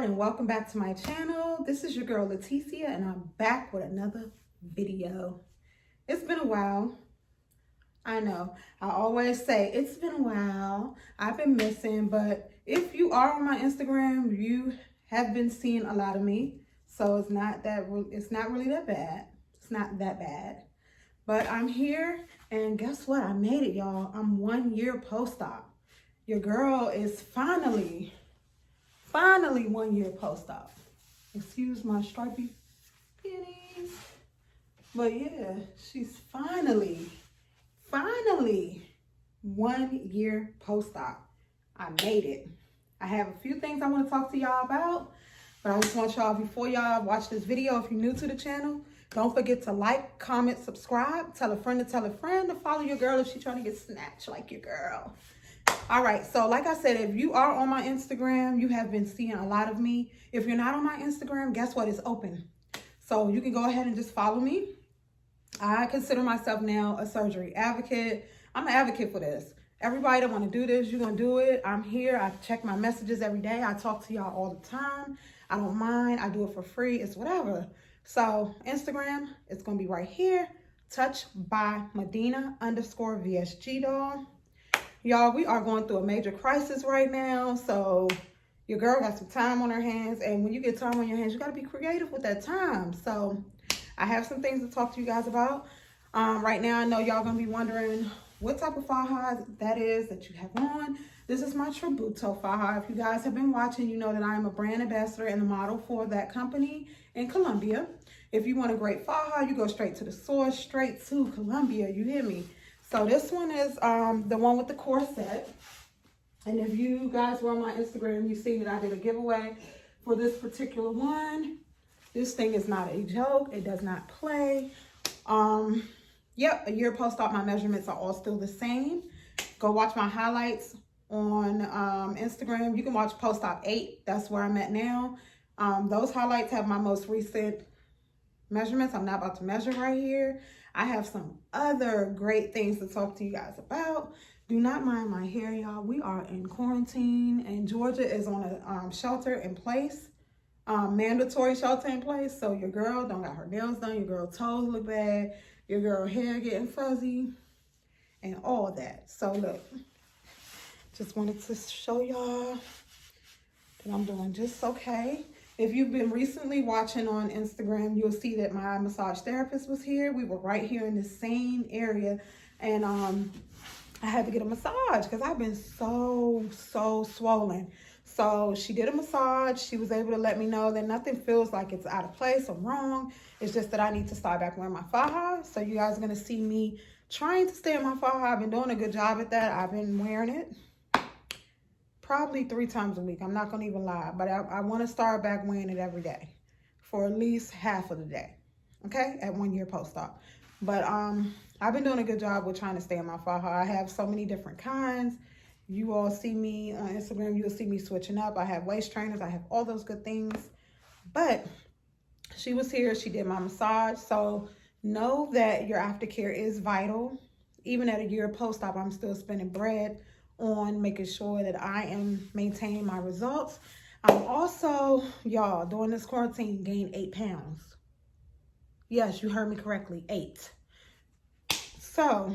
and welcome back to my channel. This is your girl Leticia and I'm back with another video. It's been a while. I know. I always say it's been a while. I've been missing, but if you are on my Instagram, you have been seeing a lot of me. So it's not really that bad. It's not that bad. But I'm here and guess what? I made it, y'all. I'm 1 year post-op. Your girl is finally 1 year post-op. Excuse my stripy pennies. But yeah, she's finally 1 year post-op. I made it. I have a few things I want to talk to y'all about, but I just want y'all, before y'all watch this video, if you're new to the channel, don't forget to like, comment, subscribe, tell a friend to follow your girl if she's trying to get snatched like your girl. All right, so like I said, if you are on my Instagram, you have been seeing a lot of me. If you're not on my Instagram, guess what? It's open. So you can go ahead and just follow me. I consider myself now a surgery advocate. I'm an advocate for this. Everybody that want to do this, you're going to do it. I'm here. I check my messages every day. I talk to y'all all the time. I don't mind. I do it for free. It's whatever. So Instagram, it's going to be right here. Touch by Medina_VSG doll. Y'all, we are going through a major crisis right now, so your girl got some time on her hands, and when you get time on your hands, you got to be creative with that time. So I have some things to talk to you guys about. Right now, I know y'all going to be wondering what type of fajas that is that you have on. This is my Tributo faja. If you guys have been watching, you know that I am a brand ambassador and the model for that company in Colombia. If you want a great faja, you go straight to the source, straight to Colombia. You hear me? So this one is the one with the corset. And if you guys were on my Instagram, you see that I did a giveaway for this particular one. This thing is not a joke. It does not play. Yep, a year post-op, my measurements are all still the same. Go watch my highlights on Instagram. You can watch post-op 8. That's where I'm at now. Those highlights have my most recent measurements. I'm not about to measure right here. I have some other great things to talk to you guys about. Do not mind my hair, y'all. We are in quarantine and Georgia is on a shelter in place, mandatory shelter in place. So your girl don't got her nails done. Your girl toes look bad. Your girl hair getting fuzzy and all that. So look, just wanted to show y'all that I'm doing just okay. If you've been recently watching on Instagram, you'll see that my massage therapist was here. We were right here in the same area. And I had to get a massage because I've been so swollen. So she did a massage. She was able to let me know that nothing feels like it's out of place or wrong. It's just that I need to start back wearing my faja. So you guys are going to see me trying to stay in my faja. I've been doing a good job at that. I've been wearing it probably 3 times a week. I'm not gonna even lie, but I want to start back wearing it every day for at least half of the day, okay, at 1 year post-op. But I've been doing a good job with trying to stay in my faja. I have so many different kinds. You all see me on Instagram, you'll see me switching up. I have waist trainers, I have all those good things. But she was here, she did my massage. So know that your aftercare is vital. Even at a year post-op, I'm still spending bread on making sure that I am maintaining my results. I'm also, y'all, during this quarantine, gained 8 pounds. Yes, you heard me correctly, 8. So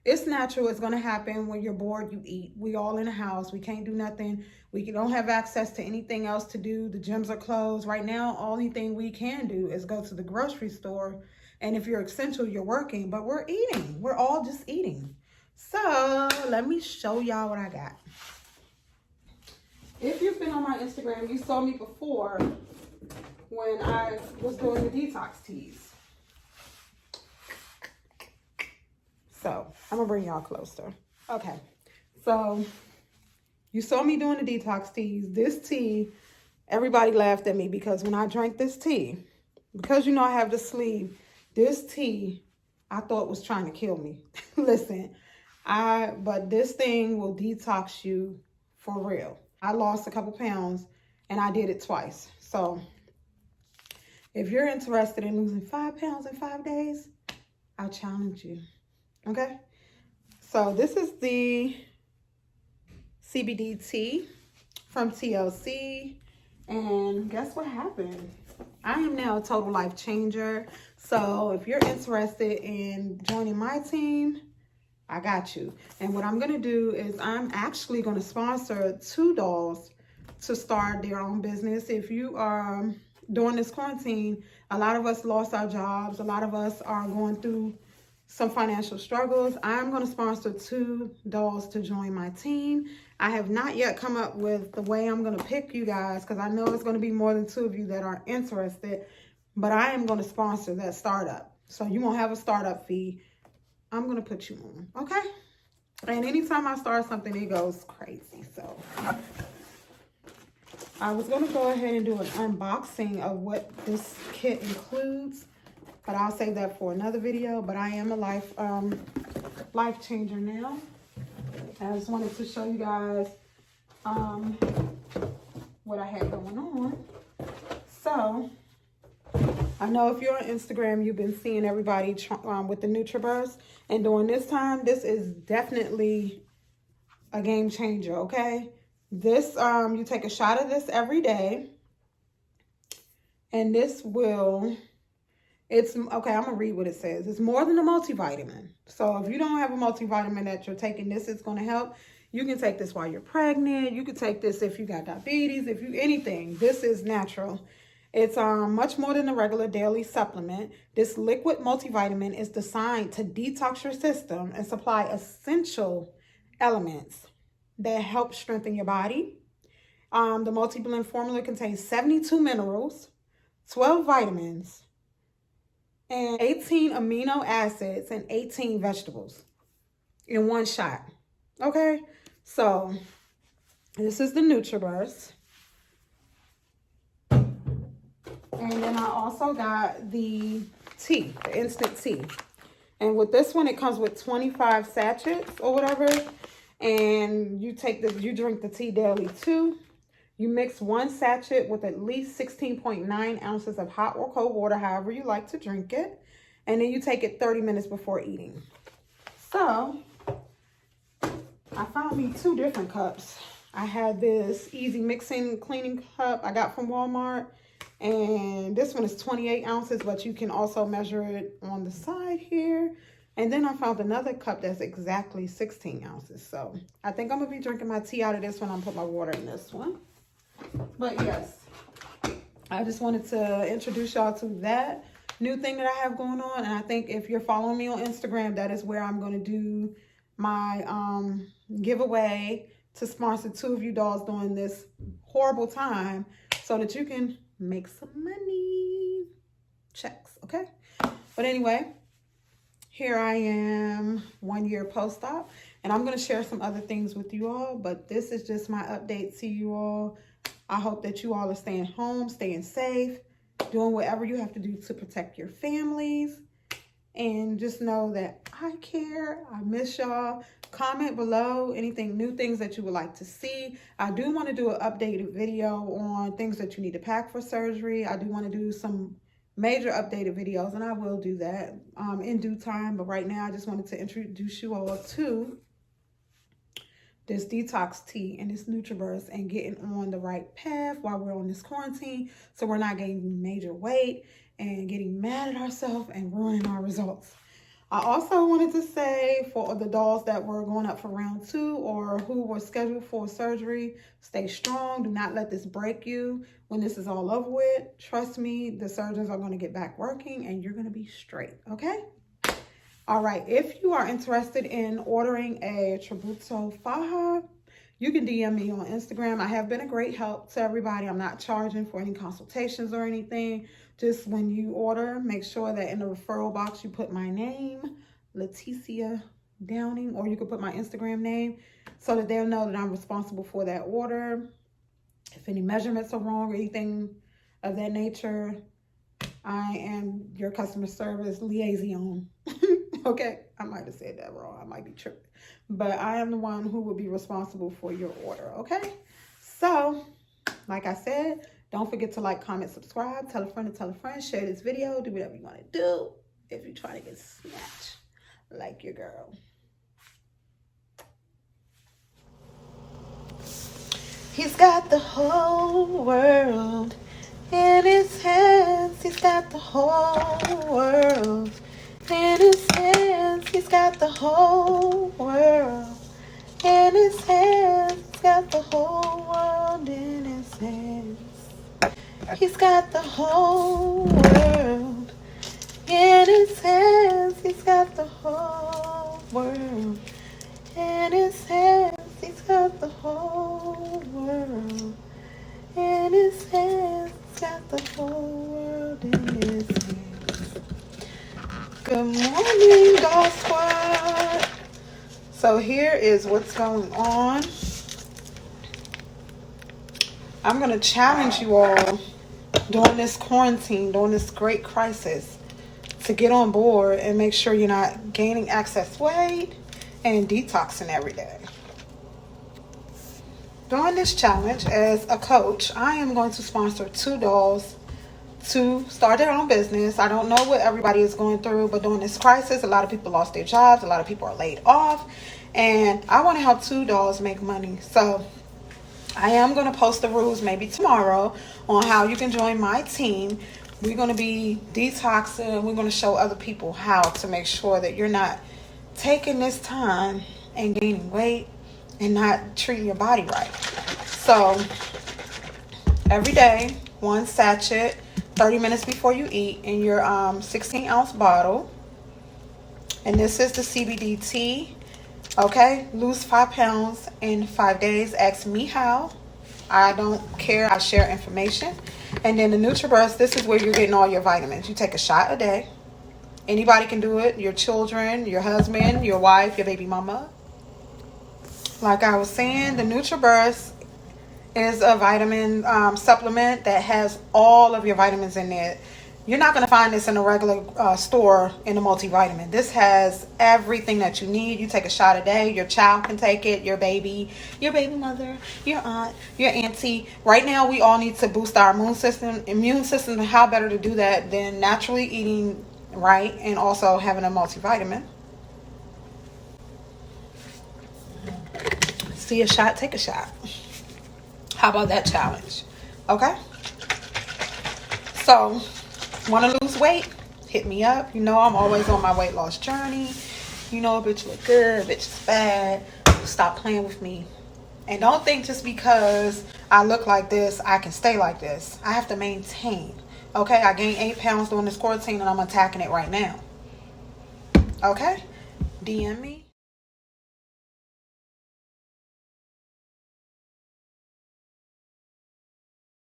it's natural. It's going to happen when you're bored, you eat. We all in the house. We can't do nothing. We don't have access to anything else to do. The gyms are closed. Right now, only thing we can do is go to the grocery store. And if you're essential, you're working. But we're eating. We're all just eating. So let me show y'all what I got. If you've been on my Instagram, you saw me before when I was doing the detox teas. So I'm gonna bring y'all closer. Okay, so you saw me doing the detox teas. This tea, everybody laughed at me because when I drank this tea, because you know I have the sleeve, this tea I thought was trying to kill me. Listen. But this thing will detox you for real. I lost a couple pounds and I did it twice. So if you're interested in losing 5 pounds in 5 days, I'll challenge you. Okay. So this is the CBD tea from TLC. And guess what happened? I am now a total life changer. So if you're interested in joining my team, I got you. And what I'm going to do is I'm actually going to sponsor 2 dolls to start their own business. If you are during this quarantine, a lot of us lost our jobs. A lot of us are going through some financial struggles. I'm going to sponsor 2 dolls to join my team. I have not yet come up with the way I'm going to pick you guys, because I know it's going to be more than 2 of you that are interested, but I am going to sponsor that startup. So you won't have a startup fee. I'm going to put you on, okay? And anytime I start something, it goes crazy. So I was going to go ahead and do an unboxing of what this kit includes, but I'll save that for another video. But I am a life changer now. I just wanted to show you guys what I had going on. So I know if you're on Instagram, you've been seeing everybody with the NUTRABURST. And during this time, this is definitely a game changer, okay? This, you take a shot of this every day. And this will, okay, I'm going to read what it says. It's more than a multivitamin. So if you don't have a multivitamin that you're taking, this is going to help. You can take this while you're pregnant. You can take this if you got diabetes, if you, anything. This is natural. It's much more than a regular daily supplement. This liquid multivitamin is designed to detox your system and supply essential elements that help strengthen your body. The multi-blend formula contains 72 minerals, 12 vitamins, and 18 amino acids and 18 vegetables in one shot. Okay, so this is the NUTRABURST. And then I also got the tea, the instant tea. And with this one, it comes with 25 sachets or whatever. And you take this, you drink the tea daily too. You mix 1 sachet with at least 16.9 ounces of hot or cold water, however you like to drink it. And then you take it 30 minutes before eating. So I found me 2 different cups. I had this easy mixing cleaning cup I got from Walmart. And this one is 28 ounces, but you can also measure it on the side here. And then I found another cup that's exactly 16 ounces. So I think I'm going to be drinking my tea out of this one. I'm put my water in this one. But yes, I just wanted to introduce y'all to that new thing that I have going on. And I think if you're following me on Instagram, that is where I'm going to do my giveaway to sponsor 2 of you dolls during this horrible time so that you can make some money. Checks, okay? But anyway, here I am 1 year post-op, and I'm going to share some other things with you all, but this is just my update to you all. I hope that you all are staying home, staying safe, doing whatever you have to do to protect your families, and just know that I care. I miss y'all. Comment below anything, new things that you would like to see. I do want to do an updated video on things that you need to pack for surgery. I do want to do some major updated videos, and I will do that in due time. But right now, I just wanted to introduce you all to this detox tea and this NUTRABURST and getting on the right path while we're on this quarantine, so we're not gaining major weight and getting mad at ourselves and ruining our results. I also wanted to say, for the dolls that were going up for round 2 or who were scheduled for surgery, stay strong. Do not let this break you. When this is all over with, trust me, the surgeons are going to get back working and you're going to be straight, okay? All right, if you are interested in ordering a Tributo Faja, you can DM me on Instagram. I have been a great help to everybody. I'm not charging for any consultations or anything. Just when you order, make sure that in the referral box you put my name, Leticia Downing, or you can put my Instagram name so that they'll know that I'm responsible for that order. If any measurements are wrong or anything of that nature, I am your customer service liaison. Okay, I might have said that wrong. I might be tripping. But I am the one who will be responsible for your order, okay? So, like I said, don't forget to like, comment, subscribe, tell a friend, share this video, do whatever you want to do if you're trying to get snatched like your girl. He's got the whole world in his hands. He's got the whole world in his hands. He's got the whole world in his hands. He's got the whole world in his hands. He's got the whole world in his hands. He's got the whole world in his hands. He's got the whole world in his hands. He's got the whole world in his hands. Good morning, Dog Squad. So here is what's going on. I'm going to challenge you all during this quarantine, during this great crisis, to get on board and make sure you're not gaining excess weight and detoxing every day. During this challenge, as a coach, I am going to sponsor 2 dolls to start their own business. I don't know what everybody is going through, but during this crisis, a lot of people lost their jobs, a lot of people are laid off, and I want to help 2 dolls make money. So I am going to post the rules maybe tomorrow on how you can join my team. We're going to be detoxing. We're going to show other people how to make sure that you're not taking this time and gaining weight and not treating your body right. So every day, 1 sachet, 30 minutes before you eat, in your 16-ounce bottle. And this is the CBD tea. Okay, lose 5 pounds in 5 days. Ask me how. I don't care. I share information. And then the NUTRABURST, this is where you're getting all your vitamins. You take a shot a day. Anybody can do it. Your children, your husband, your wife, your baby mama. Like I was saying, the NUTRABURST is a vitamin supplement that has all of your vitamins in it. You're not going to find this in a regular store in a multivitamin. This has everything that you need. You take a shot a day. Your child can take it. Your baby mother, your aunt, your auntie. Right now, we all need to boost our immune system. And how better to do that than naturally eating right and also having a multivitamin. See a shot, take a shot. How about that challenge? Okay? So, want to lose weight? Hit me up. You know I'm always on my weight loss journey. You know a bitch look good, bitch is bad. Stop playing with me. And don't think just because I look like this, I can stay like this. I have to maintain. Okay? I gained 8 pounds during this quarantine and I'm attacking it right now. Okay? DM me.